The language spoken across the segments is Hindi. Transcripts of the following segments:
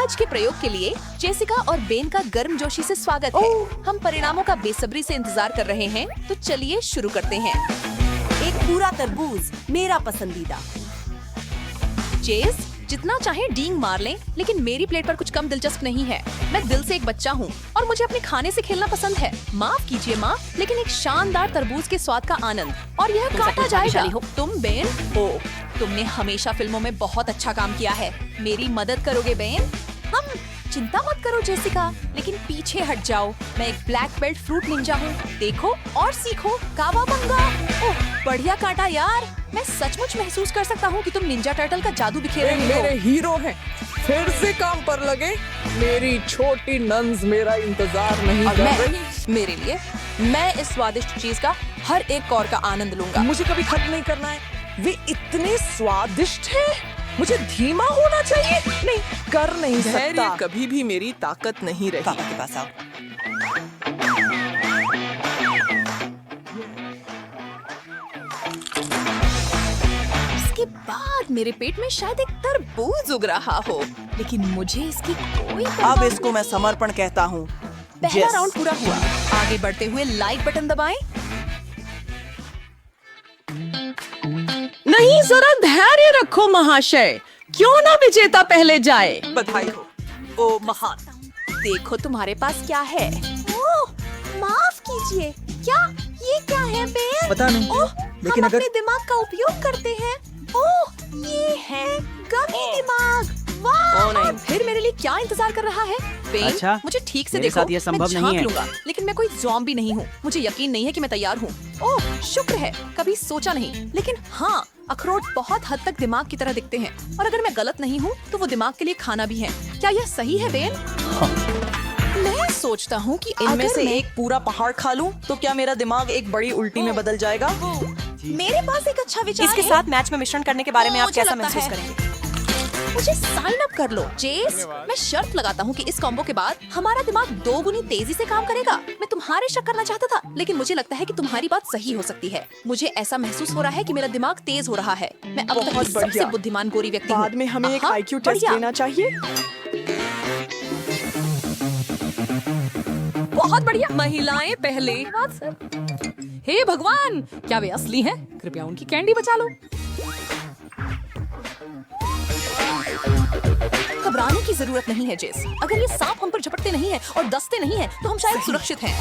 आज के प्रयोग के लिए जेसिका और बेन का गर्मजोशी से स्वागत है। हम परिणामों का बेसब्री से इंतजार कर रहे हैं, तो चलिए शुरू करते हैं। एक पूरा तरबूज, मेरा पसंदीदा। जेस, जितना चाहे डींग मार लें, लेकिन मेरी प्लेट पर कुछ कम दिलचस्प नहीं है। मैं दिल से एक बच्चा हूँ और मुझे अपने खाने से खेलना पसंद है। माफ कीजिए माँ, लेकिन एक शानदार तरबूज के स्वाद का आनंद और यह काटा जाएगा। तुम बेन हो, तुमने हमेशा फिल्मों में बहुत अच्छा काम किया है। मेरी मदद करोगे बेन? हम चिंता मत करो जेसिका, लेकिन पीछे हट जाओ। मैं एक ब्लैक बेल्ट फ्रूट निंजा हूँ। देखो और सीखो कावाबंगा। ओह, बढ़िया काटा यार। मैं सचमुच महसूस कर सकता हूँ कि तुम निंजा टर्टल का जादू बिखेर रहे हो। मेरे हीरो हैं, फिर से काम पर लगे। मेरी छोटी नन्स मेरा इंतजार नहीं कर रही। मेरे लिए मैं इस स्वादिष्ट चीज का हर एक कौर का आनंद लूंगा। मुझे कभी खत्म नहीं करना है। वे इतने स्वादिष्ट हैं। मुझे धीमा होना चाहिए। नहीं, कर नहीं सकता। कभी भी मेरी ताकत नहीं रही। पापा के पास आओ। इसके बाद मेरे पेट में शायद एक तरबूज उग रहा हो, लेकिन मुझे इसकी कोई परवाह अब इसको मैं समर्पण कहता हूँ। पहला राउंड पूरा हुआ। आगे बढ़ते हुए लाइक बटन दबाएं। नहीं, जरा धैर्य रखो महाशय। क्यों ना विजेता पहले जाए। बधाई हो। ओ महान। देखो तुम्हारे पास क्या है। ओह, माफ कीजिए, ये क्या है बेन? पता नहीं, ओह, लेकिन हम अगर अपने दिमाग का उपयोग करते हैं। ओह, ये है गमी दिमाग। वाह! और फिर मेरे लिए क्या इंतजार कर रहा है? बेन, अच्छा, मुझे ठीक से मेरे देखो। साथ ये संभव मैं नहीं है। लूंगा, लेकिन मैं कोई ज़ॉम्बी नहीं हूँ। मुझे यकीन नहीं है कि मैं तैयार हूँ। ओह, शुक्र है, कभी सोचा नहीं। लेकिन हाँ, अखरोट बहुत हद तक दिमाग की तरह दिखते हैं, और अगर मैं गलत नहीं हूँ तो वो दिमाग के लिए खाना भी है। क्या यह सही है बेन? मैं सोचता हूँ कि इनमें अगर से मैं- एक पूरा पहाड़ खा लूं तो क्या मेरा दिमाग एक बड़ी उल्टी में बदल जाएगा? मेरे पास एक अच्छा विचार इसके है। साथ मैच में मिश्रण करने के बारे में आप मुझे कैसा लगता महसूस है। करेंगे? मुझे साइन अप कर लो जेस। मैं शर्त लगाता हूँ कि इस कॉम्बो के बाद हमारा दिमाग 2 गुनी तेजी से काम करेगा। मैं तुम्हारे शक करना चाहता था, लेकिन मुझे लगता है कि तुम्हारी बात सही हो सकती है। मुझे ऐसा महसूस हो रहा है कि मेरा दिमाग तेज हो रहा है। मैं अब तक बहुत की सबसे बढ़िया। बुद्धिमान गोरी व्यक्ति हूँ। बाद में हमें एक हाँ, आईक्यू टेस्ट बढ़िया। देना चाहिए। बहुत बढ़िया। महिलाएं पहले। हे भगवान, क्या वे असली हैं? कृपया उनकी कैंडी बचा लो। घबराने की जरूरत नहीं है जेस। अगर ये सांप हम पर झपटते नहीं हैं और दसते नहीं हैं, तो हम शायद सुरक्षित हैं।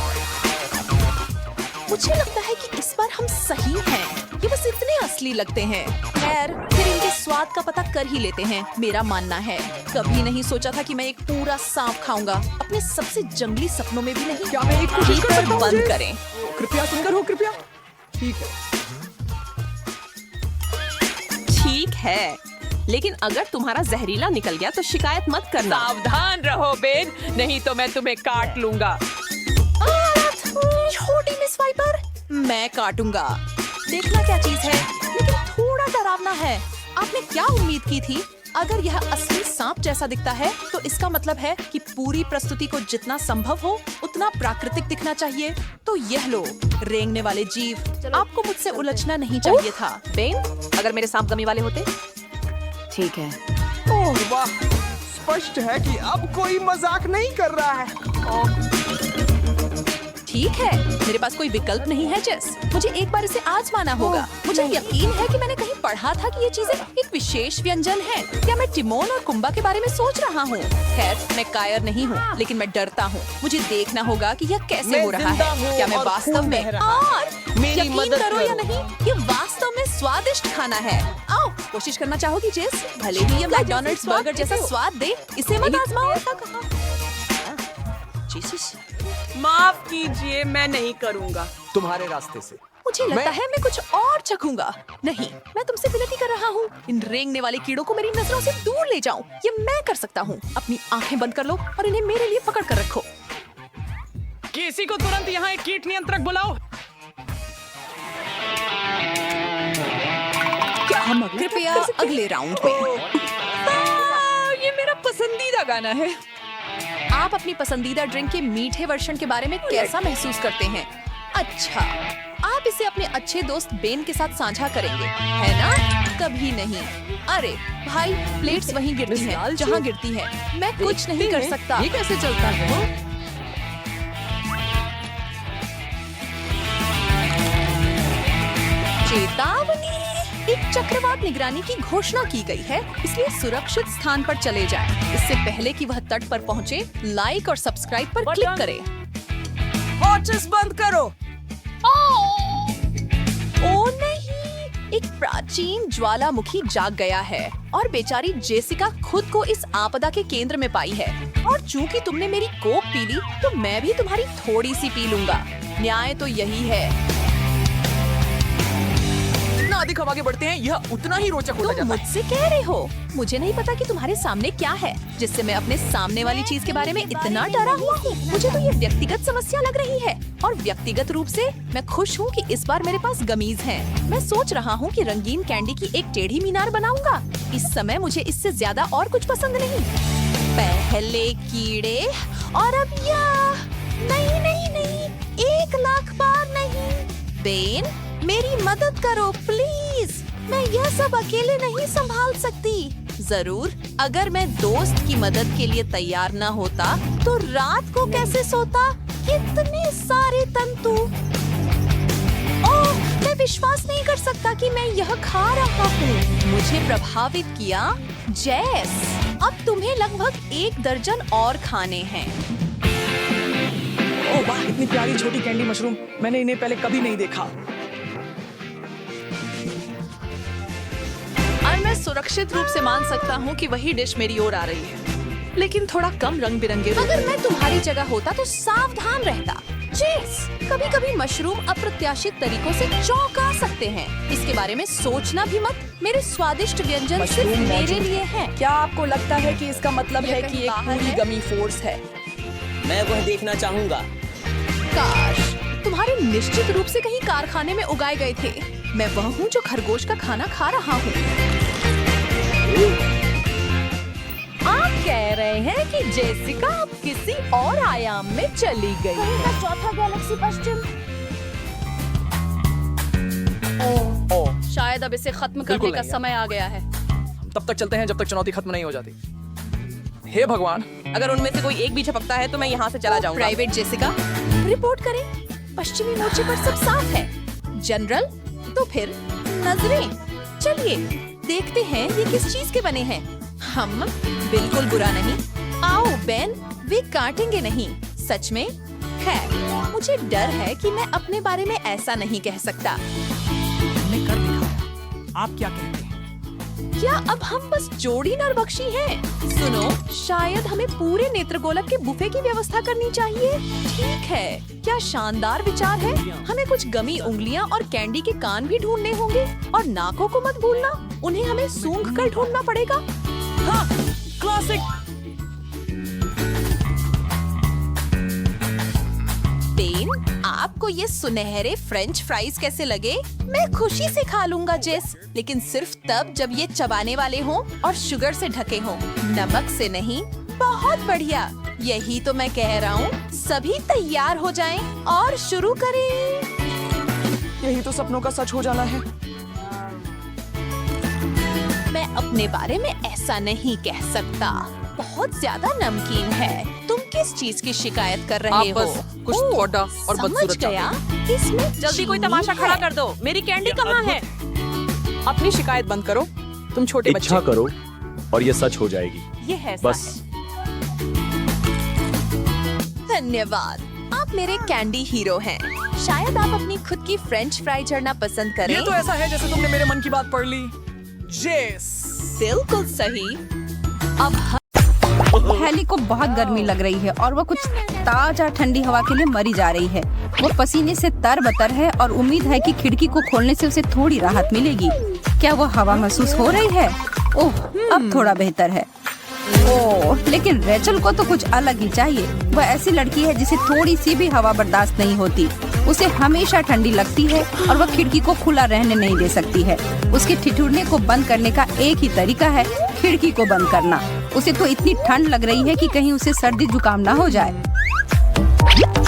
मुझे लगता है कि इस बार हम सही हैं। ये बस इतने असली लगते हैं। खैर, फिर इनके स्वाद का पता कर ही लेते हैं। मेरा मानना है, कभी नहीं सोचा था कि मैं एक पूरा सांप खाऊंगा। अपने सबसे जंगली सपनों में भी नहीं। क्या मैं एक कोशिश कर सकता हूँ, बंद जेस? करें। कृपया सुंदर हो, कृपया। ठीक है। ठीक है, लेकिन अगर तुम्हारा जहरीला निकल गया तो शिकायत मत करना। सावधान रहो बेन, नहीं तो मैं तुम्हें काट लूंगा। छोटी मिस वाइपर, मैं काटूंगा। देखना क्या चीज है, लेकिन थोड़ा डरावना है। आपने क्या उम्मीद की थी? अगर यह असली सांप जैसा दिखता है, तो इसका मतलब है कि पूरी प्रस्तुति को जितना संभव हो उतना प्राकृतिक दिखना चाहिए। तो यह लो, रेंगने वाले जीव। आपको मुझसे उलझना नहीं चाहिए था। बेन, अगर मेरे सांप गमी वाले होते। ठीक है। ओह वाह, स्पष्ट है कि अब कोई मजाक नहीं कर रहा है। ठीक है, मेरे पास कोई विकल्प नहीं है जेस। मुझे एक बार इसे आजमाना होगा। मुझे यकीन है कि मैंने कहीं पढ़ा था कि ये चीजें एक विशेष व्यंजन है। क्या मैं टिमोन और कुंबा के बारे में सोच रहा हूँ? खैर, मैं कायर नहीं हूँ, लेकिन मैं डरता हूँ। मुझे देखना होगा कि यह कैसे मैं हो रहा जिंदा है। हूँ क्या मैं और वास्तव खून में बह रहा है। और मेरी यकीन मदद करो या करो। नहीं, ये वास्तव में स्वादिष्ट खाना है। आओ, कोशिश करना चाहोगी जेस? भले ही ये मैकडॉनल्ड्स बर्गर जैसा स्वाद दे, इसे मत आजमाओ। माफ कीजिए, मैं नहीं करूंगा। तुम्हारे रास्ते से। मुझे लगता है मैं कुछ और चखूंगा। नहीं, मैं तुमसे विनती कर रहा हूँ, इन रेंगने वाले कीड़ों को मेरी नजरों से दूर ले जाओ। ये मैं कर सकता हूँ। अपनी आंखें बंद कर लो और इन्हें मेरे लिए पकड़ कर रखो। किसी को तुरंत यहाँ एक कीट नियंत्रक बुलाओ। कृपया अगले राउंड में। ये मेरा पसंदीदा गाना है। आप अपनी पसंदीदा ड्रिंक के मीठे वर्जन के बारे में कैसा महसूस करते हैं? अच्छा, आप इसे अपने अच्छे दोस्त बेन के साथ साझा करेंगे, है ना? कभी नहीं। अरे भाई, प्लेट्स वहीं गिरती हैं जहाँ गिरती है। मैं कुछ नहीं कर सकता। ये कैसे चलता है? चेतावनी! एक चक्रवात निगरानी की घोषणा की गई है, इसलिए सुरक्षित स्थान पर चले जाएं। इससे पहले कि वह तट पर पहुंचे, लाइक और सब्सक्राइब पर क्लिक करें। हॉटस बंद करो। ओ नहीं! एक प्राचीन ज्वालामुखी जाग गया है और बेचारी जेसिका खुद को इस आपदा के केंद्र में पाई है। और चूंकि तुमने मेरी कोक पी ली, तो मैं भी तुम्हारी थोड़ी सी पी लूंगा। न्याय तो यही है। जितना अधिक हम आगे बढ़ते हैं, यह उतना ही रोचक होता तुम जाता है। मुझसे कह रहे हो? मुझे नहीं पता कि तुम्हारे सामने क्या है, जिससे मैं अपने सामने वाली चीज के बारे में इतना डरा हुआ हूँ। मुझे तो ये व्यक्तिगत समस्या लग रही है, और व्यक्तिगत रूप से मैं खुश हूँ कि इस बार मेरे पास गमीज हैं। मैं सोच रहा हूँ कि रंगीन कैंडी की एक टेढ़ी मीनार बनाऊंगा। इस समय मुझे इससे ज्यादा और कुछ पसंद नहीं। पहले कीड़े और अब यह। नहीं नहीं नहीं, 1,00,000 बार नहीं। बेन, मेरी मदद करो प्लीज। मैं यह सब अकेले नहीं संभाल सकती। जरूर, अगर मैं दोस्त की मदद के लिए तैयार न होता तो रात को कैसे सोता? कितने सारे तंतु। ओह, मैं विश्वास नहीं कर सकता कि मैं यह खा रहा हूँ। मुझे प्रभावित किया। जेस, अब तुम्हें लगभग 1 दर्जन और खाने हैं। ओह वाह, इतनी प्यारी छोटी कैंडी मशरूम, मैंने इन्हें पहले कभी नहीं देखा। और मैं सुरक्षित रूप से मान सकता हूँ कि वही डिश मेरी ओर आ रही है, लेकिन थोड़ा कम रंग बिरंगे। अगर मैं तुम्हारी जगह होता तो सावधान रहता। जेस, कभी-कभी मशरूम अप्रत्याशित तरीकों से चौंका सकते हैं। इसके बारे में सोचना भी मत। मेरे स्वादिष्ट व्यंजन सिर्फ मेरे लिए हैं। क्या आपको लगता है कि इसका मतलब है कि एक पूरी गमी फोर्स है? मैं वह देखना चाहूंगा। काश तुम्हारे निश्चित रूप से कहीं कारखाने में उगाए गए थे। मैं वह हूँ जो खरगोश का खाना खा रहा हूँ। आप कह रहे हैं कि जेसिका अब किसी और आयाम में चली गई है। चौथा गैलेक्सी पश्चिम। ओह, शायद अब इसे खत्म बिल्कुल करने का नहीं। समय आ गया है। तब तक चलते हैं जब तक चुनौती खत्म नहीं हो जाती। हे भगवान, अगर उनमें से कोई एक भी झपकता है तो मैं यहाँ से चला जाऊंगा। प्राइवेट जेसिका, रिपोर्ट करें। पश्चिमी मोर्चे पर सब साफ है। जनरल, तो फिर नजरें। चलिए देखते हैं ये किस चीज के बने हैं। हम बिल्कुल बुरा नहीं। आओ बेन, वे काटेंगे नहीं। सच में? खैर, मुझे डर है कि मैं अपने बारे में ऐसा नहीं कह सकता। हमने कर दिखाया। आप क्या कहते हैं? क्या अब हम बस जोड़ी नरबख्शी हैं? सुनो, शायद हमें पूरे नेत्रगोलक के बुफे की व्यवस्था करनी चाहिए। ठीक है, क्या शानदार विचार है। हमें कुछ गमी उंगलियां और कैंडी के कान भी ढूंढने होंगे। और नाकों को मत भूलना, उन्हें हमें सूंघ कर ढूंढना पड़ेगा। हाँ, क्लासिक। बेन, आपको ये सुनहरे फ्रेंच फ्राइज कैसे लगे? मैं खुशी से खा लूंगा जेस, लेकिन सिर्फ तब जब ये चबाने वाले हों और शुगर से ढके हों, नमक से नहीं। बहुत बढ़िया, यही तो मैं कह रहा हूँ। सभी तैयार हो जाएं और शुरू करें। यही तो सपनों का सच हो जाना है। मैं अपने बारे में ऐसा नहीं कह सकता। बहुत ज्यादा नमकीन है। तुम किस चीज की शिकायत कर रहे आप हो? बस कुछ ओह, थोड़ा और समझ बदसूरत गया। इसमें जल्दी कोई चीनी तमाशा खड़ा है। कर दो। मेरी कैंडी कहाँ है? अपनी शिकायत बंद करो। तुम छोटे बच्चे। इच्छा करो और ये सच हो जाएगी। ये है बस। धन्यवाद, आप मेरे कैंडी हीरो हैं। शायद आप अपनी खुद की फ्रेंच फ्राई चढ़ना पसंद करें। ये तो ऐसा है जैसे तुमने मेरे मन की बात पढ़ ली। जेस, बिल्कुल सही। अब हेली को बहुत गर्मी लग रही है और वो कुछ ताजा ठंडी हवा के लिए मरी जा रही है। वो पसीने से तरबतर है और उम्मीद है कि खिड़की को खोलने से उसे थोड़ी राहत मिलेगी। क्या वो हवा महसूस हो रही है? ओह, अब थोड़ा बेहतर है। ओह, लेकिन रेचल को तो कुछ अलग ही चाहिए। वह ऐसी लड़की है जिसे थोड़ी सी भी हवा बर्दाश्त नहीं होती। उसे हमेशा ठंडी लगती है और वह खिड़की को खुला रहने नहीं दे सकती है। उसके ठिठुरने को बंद करने का एक ही तरीका है, खिड़की को बंद करना। उसे तो इतनी ठंड लग रही है कि कहीं उसे सर्दी जुकाम ना हो जाए।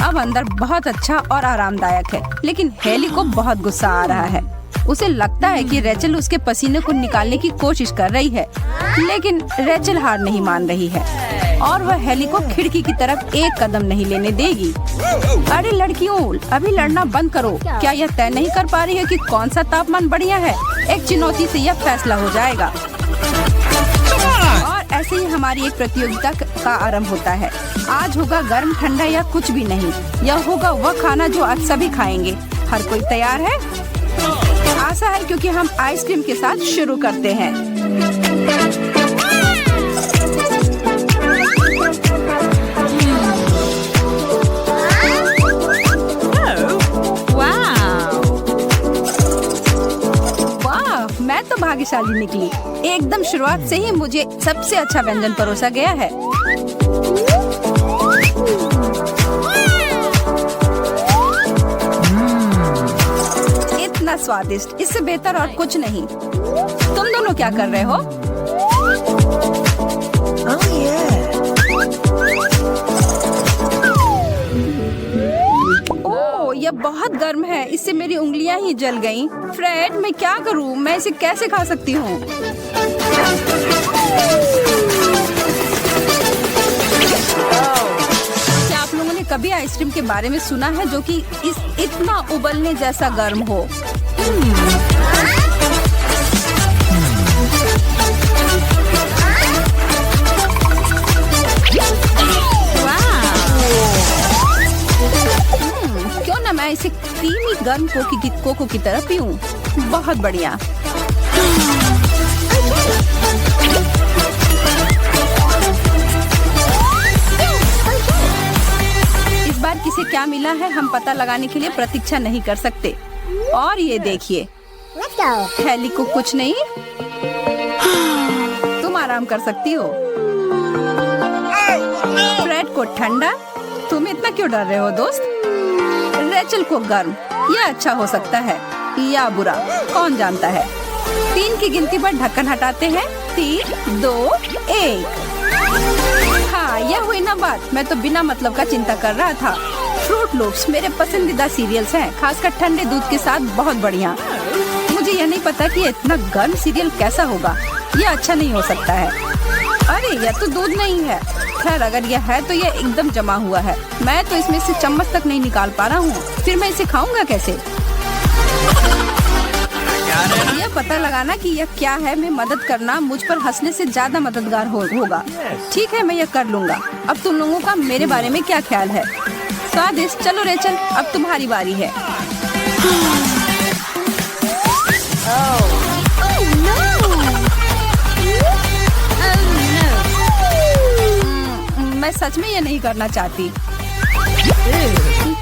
अब अंदर बहुत अच्छा और आरामदायक है, लेकिन हेली को बहुत गुस्सा आ रहा है। उसे लगता है कि रेचल उसके पसीने को निकालने की कोशिश कर रही है, लेकिन रेचल हार नहीं मान रही है और वह हेली को खिड़की की तरफ एक कदम नहीं लेने देगी। अरे लड़कियों, अभी लड़ना बंद करो। क्या यह तय नहीं कर पा रही है कि कौन सा तापमान बढ़िया है? एक चुनौती से यह फैसला हो जाएगा। और ऐसे ही हमारी एक प्रतियोगिता का आरंभ होता है। आज होगा गर्म, ठंडा या कुछ भी नहीं। यह होगा वह खाना जो आज सभी खाएंगे। हर कोई तैयार है? आशा है, क्योंकि हम आइसक्रीम के साथ शुरू करते हैं। वाह, मैं तो भाग्यशाली निकली। एकदम शुरुआत से ही मुझे सबसे अच्छा व्यंजन परोसा गया है। इतना स्वादिष्ट, इससे बेहतर और कुछ नहीं। तुम दोनों क्या कर रहे हो? ओह, यह बहुत गर्म है। इससे मेरी उंगलियां ही जल गईं। फ्रेड, मैं क्या करूं? मैं इसे कैसे खा सकती हूँ? क्या आप लोगों ने कभी आइसक्रीम के बारे में सुना है जो कि इतना उबलने जैसा गर्म हो? क्यों ना मैं इसे क्रीमी गर्म कोको की तरह पीऊं? बहुत बढ़िया। इस बार किसे क्या मिला है हम पता लगाने के लिए प्रतीक्षा नहीं कर सकते। और ये देखिए, हेली को कुछ नहीं। तुम आराम कर सकती हो। फ्रेड को ठंडा। तुम इतना क्यों डर रहे हो दोस्त? रेचल को गर्म। यह अच्छा हो सकता है या बुरा, कौन जानता है। 3 की गिनती पर ढक्कन हटाते हैं। 3, 2, 1। हाँ, यह हुई ना बात। मैं तो बिना मतलब का चिंता कर रहा था। फ्रूट लूप्स मेरे पसंदीदा सीरियल्स हैं, खासकर ठंडे दूध के साथ बहुत बढ़िया। मुझे यह नहीं पता कि इतना गर्म सीरियल कैसा होगा। यह अच्छा नहीं हो सकता है। अरे यह तो दूध नहीं है। खैर, अगर यह है तो यह एकदम जमा हुआ है। मैं तो इसमें से चम्मच तक नहीं निकाल पा रहा हूँ। फिर मैं इसे खाऊंगा कैसे? यह पता लगाना कि यह क्या है में मदद करना मुझ पर हंसने से ज्यादा मददगार होगा। ठीक है, मैं यह कर लूंगा। अब तुम लोगों का मेरे बारे में क्या ख्याल है? स्वादिष्ट। चलो रेचल, अब तुम्हारी बारी है। मैं सच में ये नहीं करना चाहती।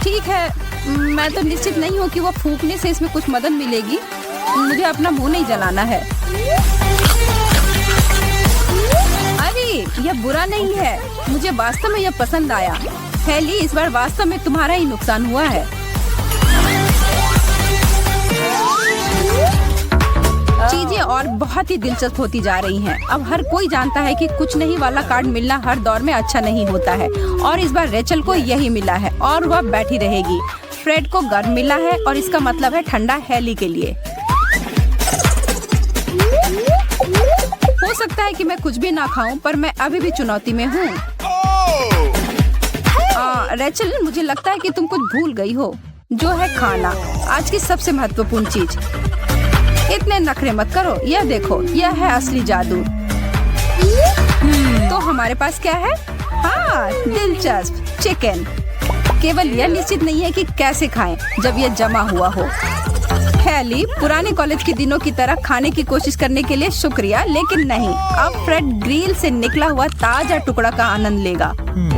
ठीक है, मैं तो निश्चित नहीं हूँ कि वो फूंकने से इसमें कुछ मदद मिलेगी। मुझे अपना मुंह नहीं जलाना है। अरे यह बुरा नहीं है। मुझे वास्तव में यह पसंद आया। हेली, इस बार वास्तव में तुम्हारा ही नुकसान हुआ है। चीजें और बहुत ही दिलचस्प होती जा रही हैं। अब हर कोई जानता है कि कुछ नहीं वाला कार्ड मिलना हर दौर में अच्छा नहीं होता है, और इस बार रेचल को यही मिला है और वह बैठी रहेगी। फ्रेड को गर्म मिला है और इसका मतलब है ठंडा हेली के लिए। हो सकता है कि मैं कुछ भी ना खाऊं, पर मैं अभी भी चुनौती में हूँ। रेचल, मुझे लगता है कि तुम कुछ भूल गई हो, जो है खाना, आज की सबसे महत्वपूर्ण चीज। इतने नखरे मत करो। यह देखो, यह है असली जादू। तो हमारे पास क्या है? हाँ, दिलचस्प चिकन। केवल यह निश्चित नहीं है कि कैसे खाएं जब यह जमा हुआ हो। हेली, पुराने कॉलेज के दिनों की तरह खाने की कोशिश करने के लिए शुक्रिया, लेकिन नहीं। अब फ्रेड ग्रिल से निकला हुआ ताजा टुकड़ा का आनंद लेगा।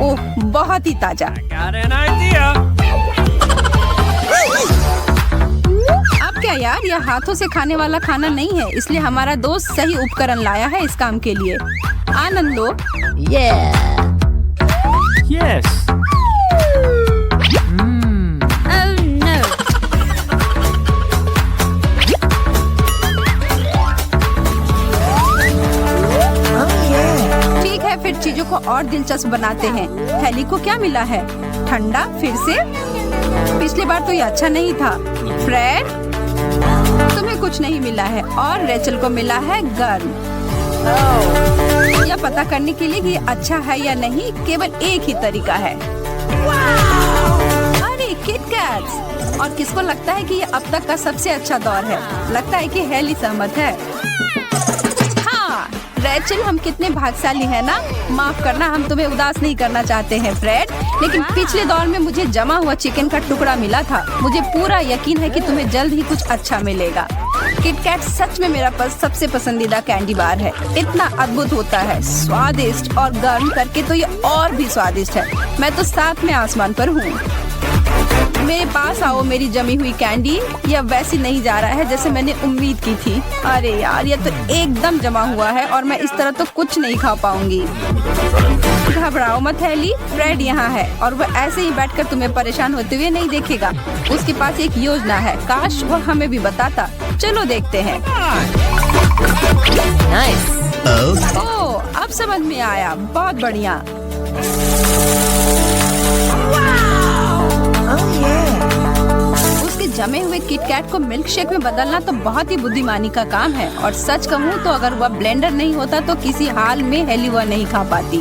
ओह, बहुत ही ताजा। अब क्या यार, यह हाथों से खाने वाला खाना नहीं है, इसलिए हमारा दोस्त सही उपकरण लाया है इस काम के लिए। आनंद लो। Yes. ठीक है, फिर चीजों को और दिलचस्प बनाते हैं। हेली को क्या मिला है? ठंडा फिर से। पिछली बार तो ये अच्छा नहीं था। फ्रेड, तुम्हें कुछ नहीं मिला है और रेचल को मिला है गर्म। यह पता करने के लिए कि ये अच्छा है या नहीं केवल एक ही तरीका है। अरे किट कैट्स! और किसको लगता है कि ये अब तक का सबसे अच्छा दौर है? लगता है कि हेली सहमत है। हाँ रेचल, हम कितने भाग्यशाली हैं ना। माफ करना, हम तुम्हें उदास नहीं करना चाहते हैं फ्रेड, लेकिन पिछले दौर में मुझे जमा हुआ चिकन का टुकड़ा मिला था। मुझे पूरा यकीन है कि तुम्हें जल्द ही कुछ अच्छा मिलेगा। किटकैट सच में मेरा सबसे पसंदीदा कैंडी बार है। इतना अद्भुत होता है, स्वादिष्ट और गर्म करके तो ये और भी स्वादिष्ट है। मैं तो साथ में आसमान पर हूँ। मेरे पास आओ मेरी जमी हुई कैंडी। यह वैसी नहीं जा रहा है जैसे मैंने उम्मीद की थी। अरे यार, यह तो एकदम जमा हुआ है और मैं इस तरह तो कुछ नहीं खा पाऊंगी। घबराओ मत हेली, फ्रेड यहाँ है और वह ऐसे ही बैठकर तुम्हें परेशान होते हुए नहीं देखेगा। उसके पास एक योजना है, काश वह हमें भी बताता। चलो देखते हैं। ओह, अब समझ में आया, बहुत बढ़िया। उसके जमे हुए किटकैट को मिल्क शेक में बदलना तो बहुत ही बुद्धिमानी का काम है। और सच कहूँ तो अगर वह ब्लेंडर नहीं होता तो किसी हाल में हेली वह नहीं खा पाती।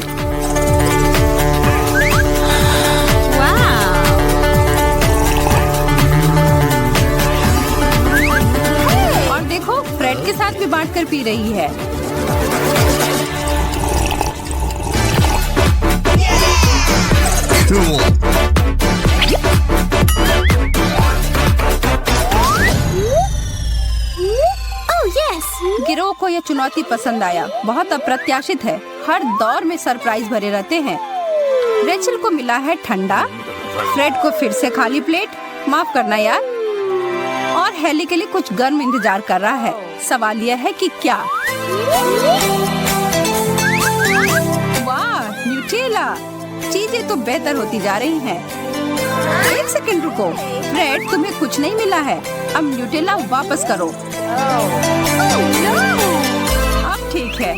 और देखो, फ्रेड के साथ भी बांटकर पी रही है। गिरोह को यह चुनौती पसंद आया। बहुत अप्रत्याशित है, हर दौर में सरप्राइज भरे रहते हैं। रेचल को मिला है ठंडा, फ्रेड को फिर से खाली प्लेट, माफ करना यार, और हेली के लिए कुछ गर्म इंतजार कर रहा है। सवाल यह है कि क्या? वाह, न्यूटेला! चीजें तो बेहतर होती जा रही हैं। एक सेकंड रुको, फ्रेड तुम्हें कुछ नहीं मिला है। अब न्यूटेला वापस करो। अब ठीक है।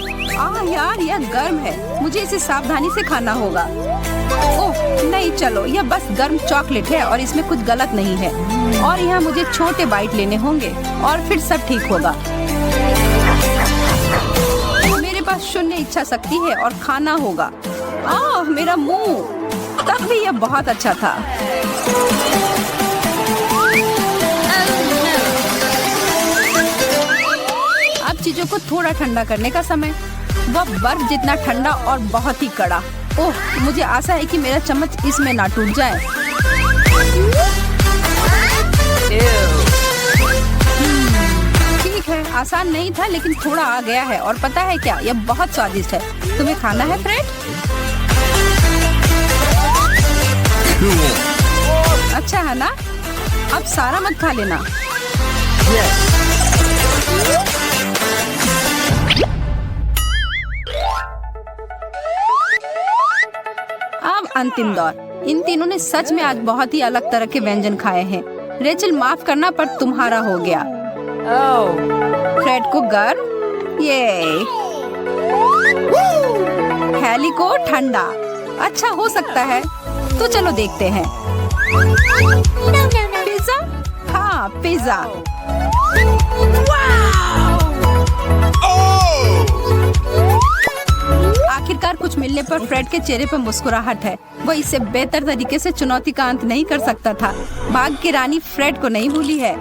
यार, यह गर्म है, मुझे इसे सावधानी से खाना होगा। ओह नहीं, चलो, यह बस गर्म चॉकलेट है और इसमें कुछ गलत नहीं है। और यहाँ मुझे छोटे बाइट लेने होंगे और फिर सब ठीक होगा। मेरे पास शून्य इच्छा शक्ति है और खाना होगा। मेरा मुंह! तब भी यह बहुत अच्छा था। अब चीजों को थोड़ा ठंडा करने का समय। वह बर्फ जितना ठंडा और बहुत ही कड़ा। ओह, मुझे आशा है कि मेरा चम्मच इसमें ना टूट जाए। ठीक है, आसान नहीं था लेकिन थोड़ा आ गया है। और पता है क्या, यह बहुत स्वादिष्ट है। तुम्हें खाना है फ्रेड? अच्छा है ना? अब सारा मत खा लेना। अब अंतिम दौर। इन तीनों ने सच में आज बहुत ही अलग तरह के व्यंजन खाए हैं। रेचल, माफ करना पर तुम्हारा हो गया। फ्रेड को गर्म, ये हेली को ठंडा। अच्छा हो सकता है, तो चलो देखते हैं। पिज्जा? हाँ, पिज्जा। आखिरकार कुछ मिलने पर फ्रेड के चेहरे पर मुस्कुराहट है। वो इससे बेहतर तरीके से चुनौती का अंत नहीं कर सकता था। भाग्य की रानी फ्रेड को नहीं भूली है।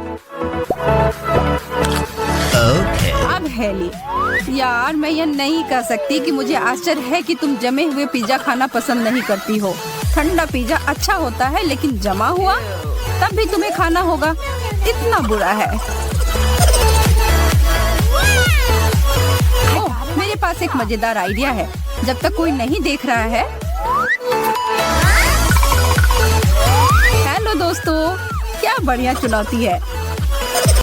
अब हेली, यार मैं यह नहीं कह सकती कि मुझे आश्चर्य है कि तुम जमे हुए पिज्जा खाना पसंद नहीं करती हो। ठंडा पिज्जा अच्छा होता है लेकिन जमा हुआ तब भी तुम्हें खाना होगा। इतना बुरा है। ओह, मेरे पास एक मजेदार आइडिया है। जब तक कोई नहीं देख रहा है। हेलो दोस्तों, क्या बढ़िया चुनौती है।